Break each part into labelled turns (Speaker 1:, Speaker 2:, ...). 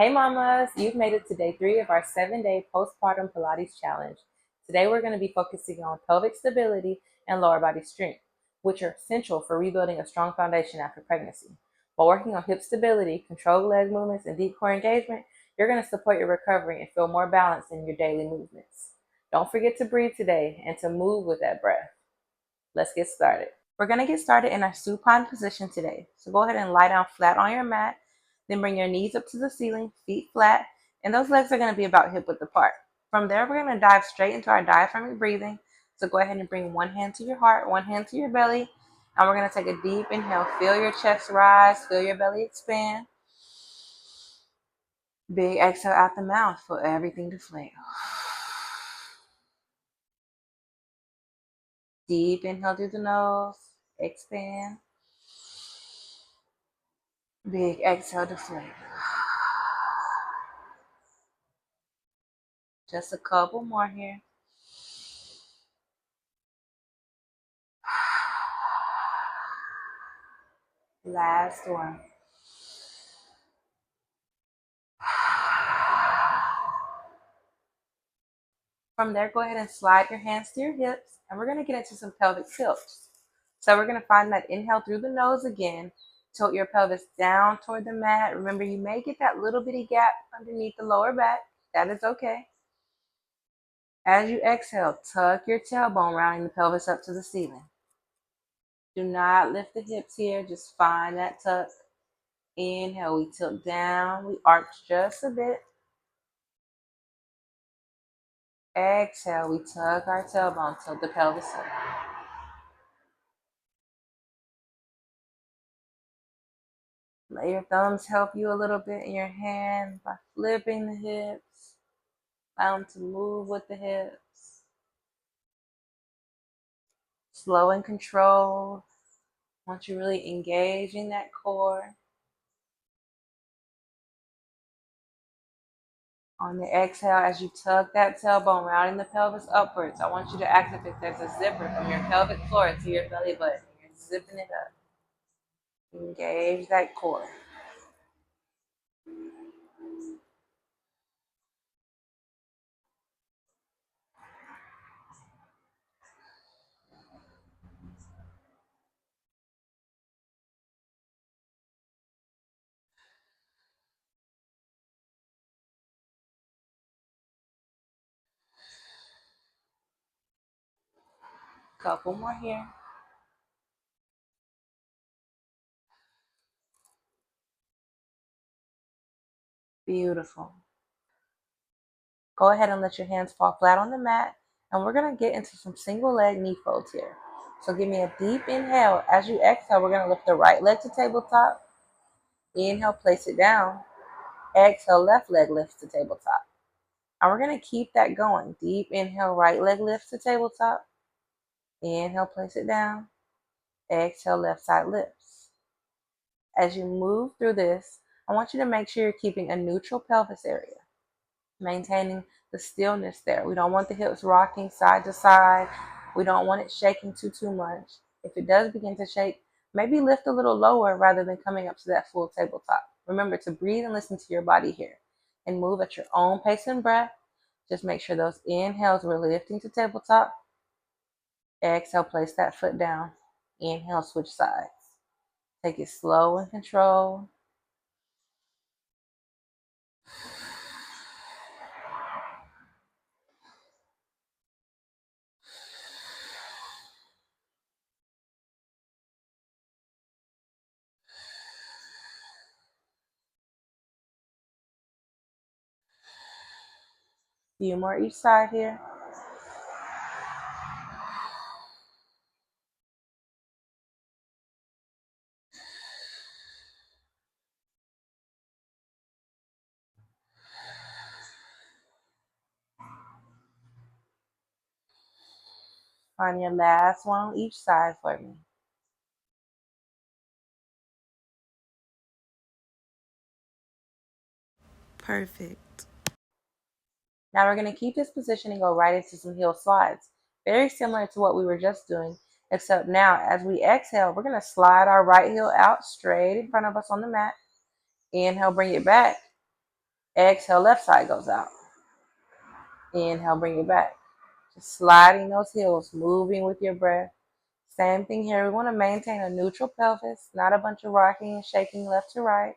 Speaker 1: Hey mamas, you've made it to day 3 of our 7-day postpartum Pilates challenge. Today we're going to be focusing on pelvic stability and lower body strength, which are essential for rebuilding a strong foundation after pregnancy. While working on hip stability, controlled leg movements, and deep core engagement, you're going to support your recovery and feel more balanced in your daily movements. Don't forget to breathe today and to move with that breath. Let's get started. We're going to get started in our supine position today. So go ahead and lie down flat on your mat. Then bring your knees up to the ceiling, feet flat, and those legs are going to be about hip width apart. From there, we're going to dive straight into our diaphragmatic breathing. So go ahead and bring one hand to your heart, one hand to your belly, and we're going to take a deep inhale. Feel your chest rise, feel your belly expand. Big exhale out the mouth for everything to flail. Deep inhale through the nose, expand. Big exhale to flail. Just a couple more here. Last one. From there, go ahead and slide your hands to your hips, and we're going to get into some pelvic tilts. So we're going to find that inhale through the nose again. Tilt your pelvis down toward the mat. Remember, you may get that little bitty gap underneath the lower back. That is okay. As you exhale, tuck your tailbone, rounding the pelvis up to the ceiling. Do not lift the hips here. Just find that tuck. Inhale, we tilt down. We arch just a bit. Exhale, we tuck our tailbone, tilt the pelvis up. Let your thumbs help you a little bit in your hand by flipping the hips. Allow them to move with the hips. Slow and controlled. Once you're really engaging that core. On the exhale, as you tuck that tailbone, rounding the pelvis upwards, I want you to act as if there's a zipper from your pelvic floor to your belly button. You're zipping it up. Engage that core. Couple more here. Beautiful. Go ahead and let your hands fall flat on the mat, and we're going to get into some single leg knee folds here. So give me a deep inhale. As you exhale, we're going to lift the right leg to tabletop. Inhale, place it down. Exhale, left leg lifts to tabletop. And we're going to keep that going. Deep inhale, right leg lifts to tabletop. Inhale, place it down. Exhale, left side lifts. As you move through this, I want you to make sure you're keeping a neutral pelvis area, maintaining the stillness there. We don't want the hips rocking side to side. We don't want it shaking too much. If it does begin to shake, maybe lift a little lower rather than coming up to that full tabletop. Remember to breathe and listen to your body here and move at your own pace and breath. Just make sure those inhales we're lifting to tabletop. Exhale, place that foot down. Inhale, switch sides. Take it slow and controlled. Few more each side here. Find your last one on each side for me. Perfect. Now we're going to keep this position and go right into some heel slides. Very similar to what we were just doing, except now as we exhale, we're going to slide our right heel out straight in front of us on the mat. Inhale, bring it back. Exhale, left side goes out. Inhale, bring it back. Just sliding those heels, moving with your breath. Same thing here. We want to maintain a neutral pelvis, not a bunch of rocking and shaking left to right.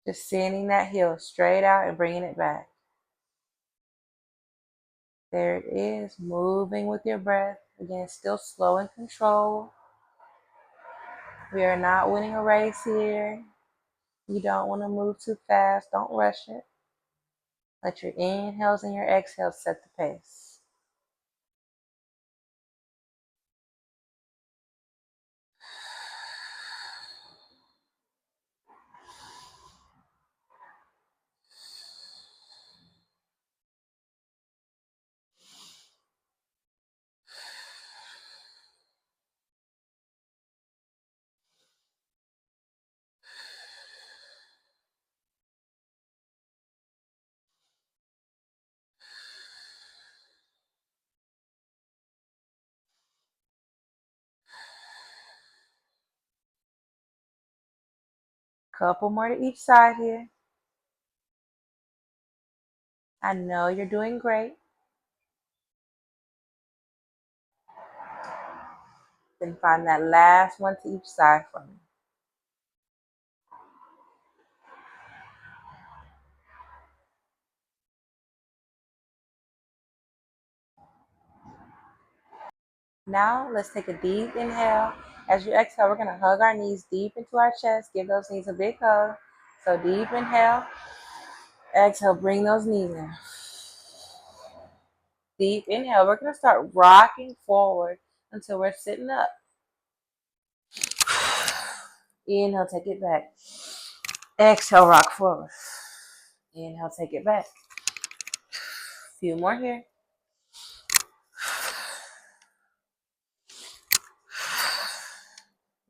Speaker 1: Just sending that heel straight out and bringing it back. There it is, moving with your breath. Again, still slow and controlled. We are not winning a race here. You don't want to move too fast. Don't rush it. Let your inhales and your exhales set the pace. Couple more to each side here. I know you're doing great. Then find that last one to each side for me. Now let's take a deep inhale. As you exhale, we're going to hug our knees deep into our chest. Give those knees a big hug. So deep inhale. Exhale, bring those knees in. Deep inhale. We're going to start rocking forward until we're sitting up. Inhale, take it back. Exhale, rock forward. Inhale, take it back. A few more here.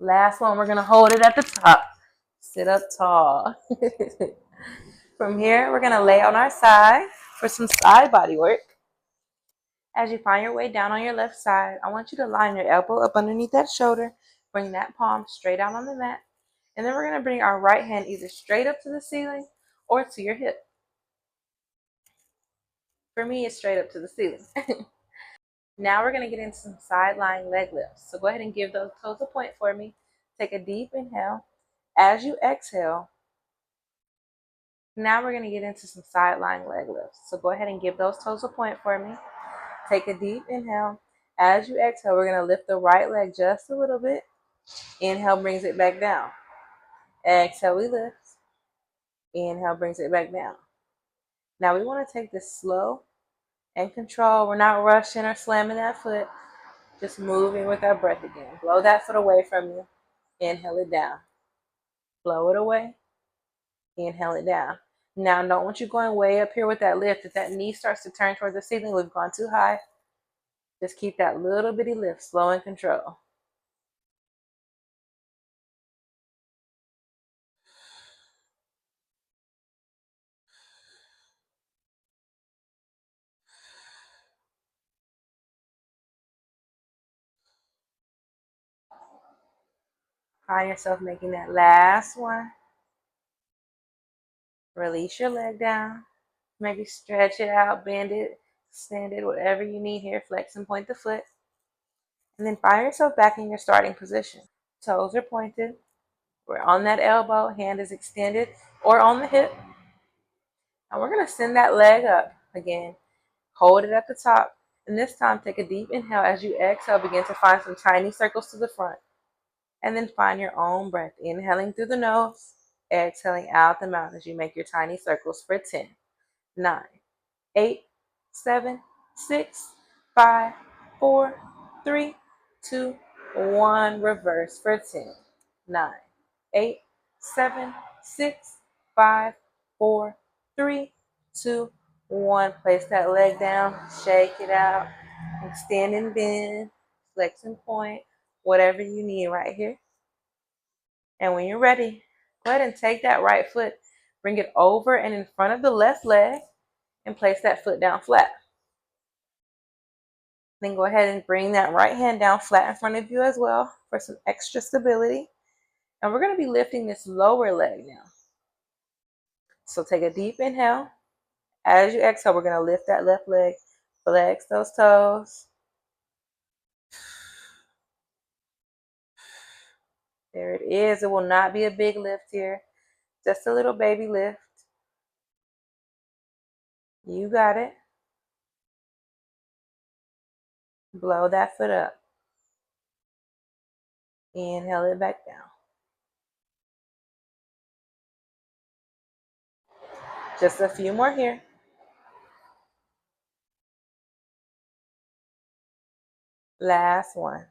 Speaker 1: Last one, we're going to hold it at the top. Sit up tall. From here, we're going to lay on our side for some side body work. As you find your way down on your left side, I want you to line your elbow up underneath that shoulder. Bring that palm straight out on the mat. And then we're going to bring our right hand either straight up to the ceiling or to your hip. For me, it's straight up to the ceiling. Now we're going to get into some side lying leg lifts. So go ahead and give those toes a point for me. Take a deep inhale. As you exhale, now we're going to get into some side lying leg lifts. So go ahead and give those toes a point for me. Take a deep inhale. As you exhale, we're going to lift the right leg just a little bit. Inhale brings it back down. Exhale, we lift. Inhale brings it back down. Now we want to take this slow and control. We're not rushing or slamming that foot. Just moving with our breath again. Blow that foot away from you. Inhale it down. Blow it away. Inhale it down. Now, don't want you going way up here with that lift. If that knee starts to turn towards the ceiling, we've gone too high. Just keep that little bitty lift, slow and control. Find yourself making that last one. Release your leg down. Maybe stretch it out, bend it, extend it, whatever you need here. Flex and point the foot. And then find yourself back in your starting position. Toes are pointed. We're on that elbow. Hand is extended or on the hip. And we're going to send that leg up again. Hold it at the top. And this time, take a deep inhale. As you exhale, begin to find some tiny circles to the front. And then find your own breath. Inhaling through the nose. Exhaling out the mouth as you make your tiny circles for 10, 9, 8, 7, 6, 5, 4, 3, 2, 1. Reverse for 10, 9, 8, 7, 6, 5, 4, 3, 2, 1. Place that leg down, shake it out, extend and bend, flex and point, whatever you need right here. And when you're ready, go ahead and take that right foot, bring it over and in front of the left leg, and place that foot down flat. Then go ahead and bring that right hand down flat in front of you as well for some extra stability. And we're going to be lifting this lower leg now. So take a deep inhale. As you exhale, we're going to lift that left leg, flex those toes. There it is. It will not be a big lift here, just a little baby lift. You got it. Blow that foot up. Inhale it back down. Just a few more here. Last one.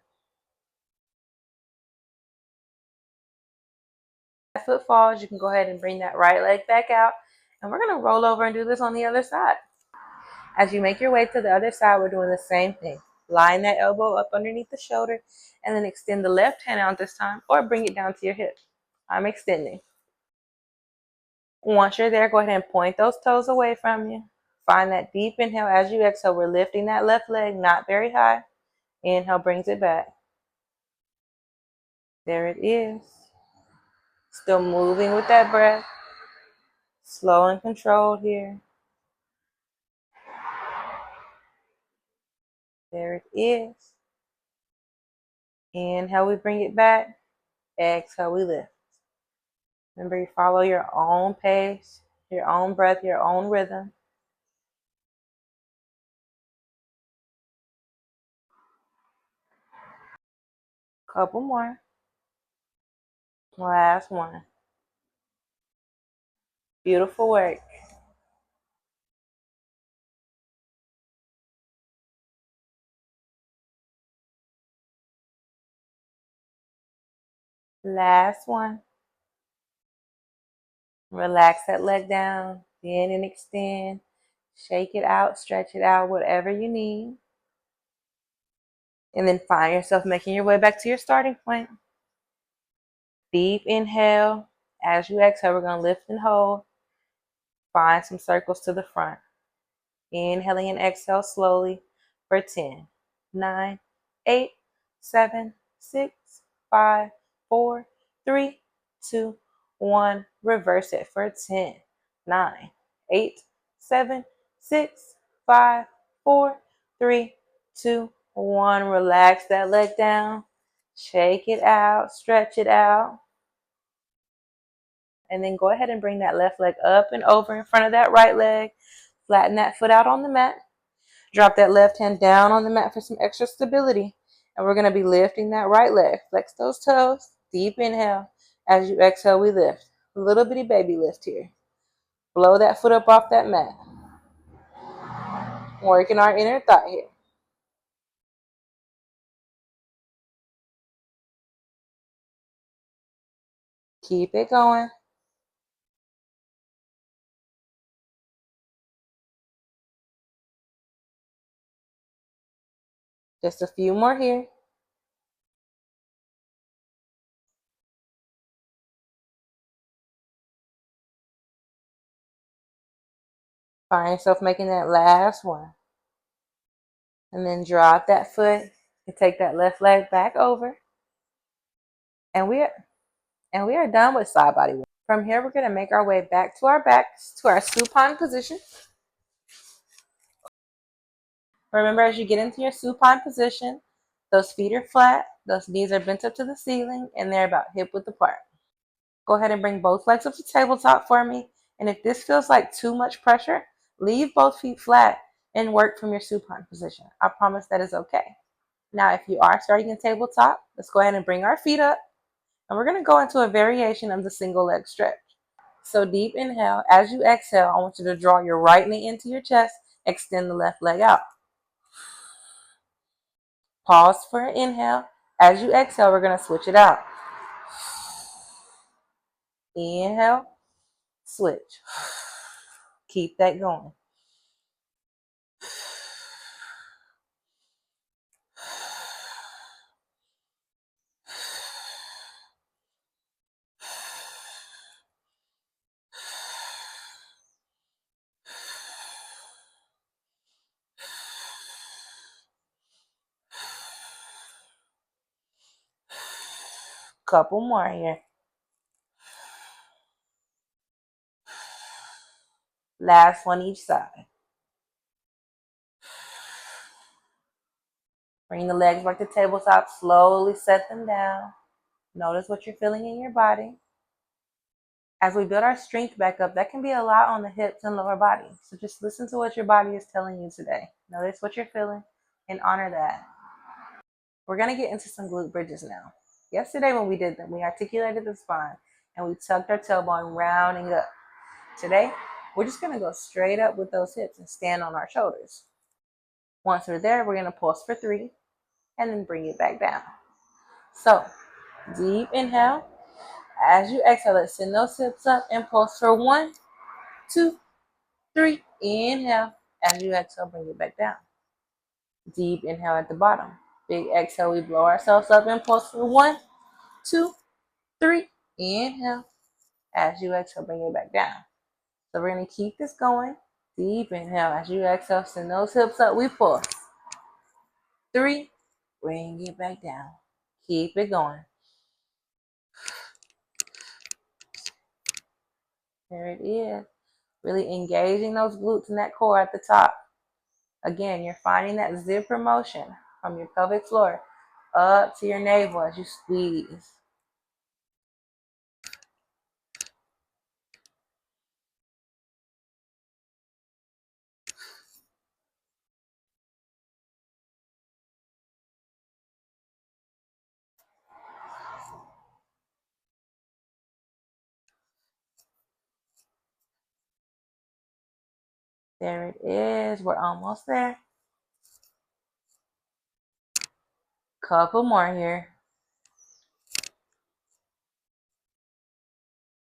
Speaker 1: Foot falls, you can go ahead and bring that right leg back out. And we're going to roll over and do this on the other side. As you make your way to the other side, we're doing the same thing. Line that elbow up underneath the shoulder and then extend the left hand out this time or bring it down to your hip. I'm extending. Once you're there, go ahead and point those toes away from you. Find that deep inhale as you exhale. We're lifting that left leg, not very high. Inhale brings it back. There it is. Still moving with that breath. Slow and controlled here. There it is. Inhale, we bring it back. Exhale, we lift. Remember, you follow your own pace, your own breath, your own rhythm. Couple more. Last one. Beautiful work. Last one. Relax that leg down. Bend and extend. Shake it out, stretch it out, whatever you need. And then find yourself making your way back to your starting point. Deep inhale. As you exhale, we're going to lift and hold. Find some circles to the front. Inhaling and exhale slowly for 10, 9, 8, 7, 6, 5, 4, 3, 2, 1. Reverse it for 10, 9, 8, 7, 6, 5, 4, 3, 2, 1. Relax that leg down. Shake it out. Stretch it out. And then go ahead and bring that left leg up and over in front of that right leg. Flatten that foot out on the mat. Drop that left hand down on the mat for some extra stability. And we're going to be lifting that right leg. Flex those toes. Deep inhale. As you exhale, we lift. A little bitty baby lift here. Blow that foot up off that mat. Working our inner thigh here. Keep it going. Just a few more here. Find yourself making that last one. And then drop that foot and take that left leg back over. And we are done with side body work. From here, we're going to make our way back to our backs, to our supine position. Remember, as you get into your supine position, those feet are flat, those knees are bent up to the ceiling, and they're about hip width apart. Go ahead and bring both legs up to tabletop for me. And if this feels like too much pressure, leave both feet flat and work from your supine position. I promise that is okay. Now, if you are starting in tabletop, let's go ahead and bring our feet up. And we're going to go into a variation of the single leg stretch. So deep inhale. As you exhale, I want you to draw your right knee into your chest. Extend the left leg out. Pause for an inhale. As you exhale, we're going to switch it out. Inhale, switch. Keep that going. Couple more here. Last one each side. Bring the legs back to tabletop. Slowly set them down. Notice what you're feeling in your body. As we build our strength back up, that can be a lot on the hips and lower body. So just listen to what your body is telling you today. Notice what you're feeling and honor that. We're going to get into some glute bridges now. Yesterday when we did them, we articulated the spine and we tucked our tailbone rounding up. Today, we're just going to go straight up with those hips and stand on our shoulders. Once we're there, we're going to pulse for 3 and then bring it back down. So, deep inhale. As you exhale, let's send those hips up and pulse for 1, 2, 3. Inhale. As you exhale, bring it back down. Deep inhale at the bottom. Big exhale, we blow ourselves up and pulse for 1, 2, 3. Inhale. As you exhale, bring it back down. So we're going to keep this going. Deep inhale. As you exhale, send those hips up. We pulse. 3. Bring it back down. Keep it going. There it is. Really engaging those glutes and that core at the top. Again, you're finding that zipper motion from your pelvic floor up to your navel as you squeeze. There it is. We're almost there. Couple more here.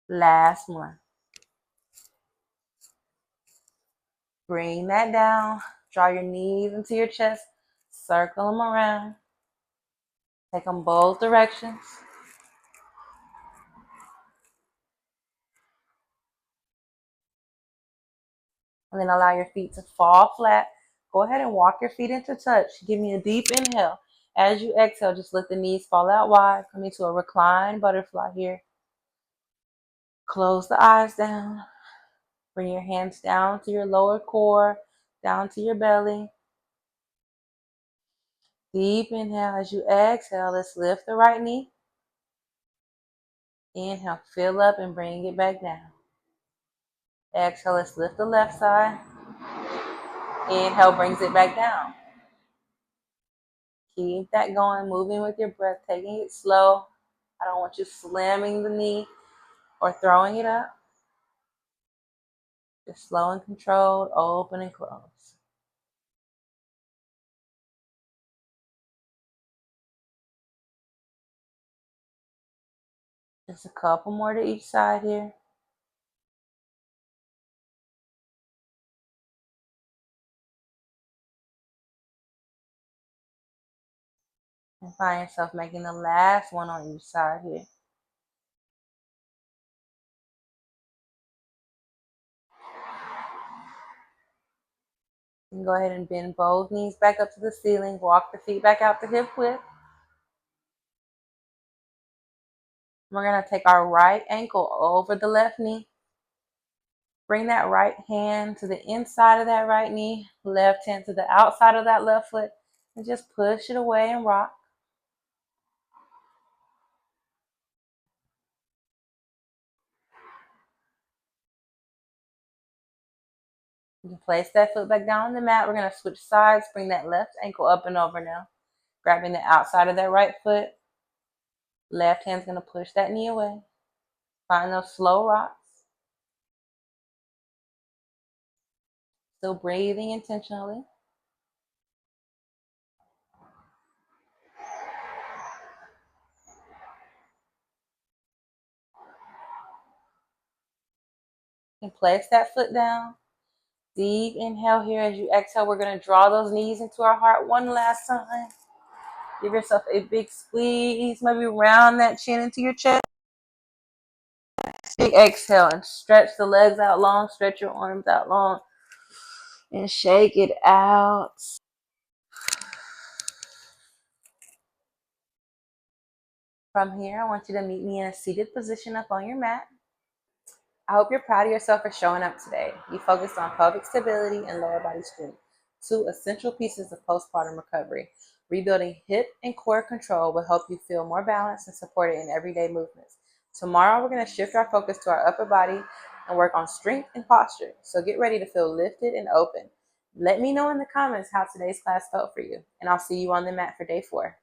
Speaker 1: Last one. Bring that down. Draw your knees into your chest. Circle them around. Take them both directions. And then allow your feet to fall flat. Go ahead and walk your feet into touch. Give me a deep inhale. As you exhale, just let the knees fall out wide. Come into a reclined butterfly here. Close the eyes down. Bring your hands down to your lower core, down to your belly. Deep inhale. As you exhale, let's lift the right knee. Inhale, fill up and bring it back down. Exhale, let's lift the left side. Inhale brings it back down. Keep that going, moving with your breath, taking it slow. I don't want you slamming the knee or throwing it up. Just slow and controlled, open and close. Just a couple more to each side here. And find yourself making the last one on each side here. You can go ahead and bend both knees back up to the ceiling. Walk the feet back out to hip width. We're going to take our right ankle over the left knee. Bring that right hand to the inside of that right knee. Left hand to the outside of that left foot. And just push it away and rock. You can place that foot back down on the mat. We're going to switch sides. Bring that left ankle up and over now. Grabbing the outside of that right foot. Left hand's going to push that knee away. Find those slow rocks. Still breathing intentionally. You can place that foot down. Deep inhale here. As you exhale, we're going to draw those knees into our heart one last time. Give yourself a big squeeze. Maybe round that chin into your chest. Big exhale and stretch the legs out long. Stretch your arms out long. And shake it out. From here, I want you to meet me in a seated position up on your mat. I hope you're proud of yourself for showing up today. You focused on pelvic stability and lower body strength, two essential pieces of postpartum recovery. Rebuilding hip and core control will help you feel more balanced and supported in everyday movements. Tomorrow, we're going to shift our focus to our upper body and work on strength and posture. So get ready to feel lifted and open. Let me know in the comments how today's class felt for you, and I'll see you on the mat for day 4.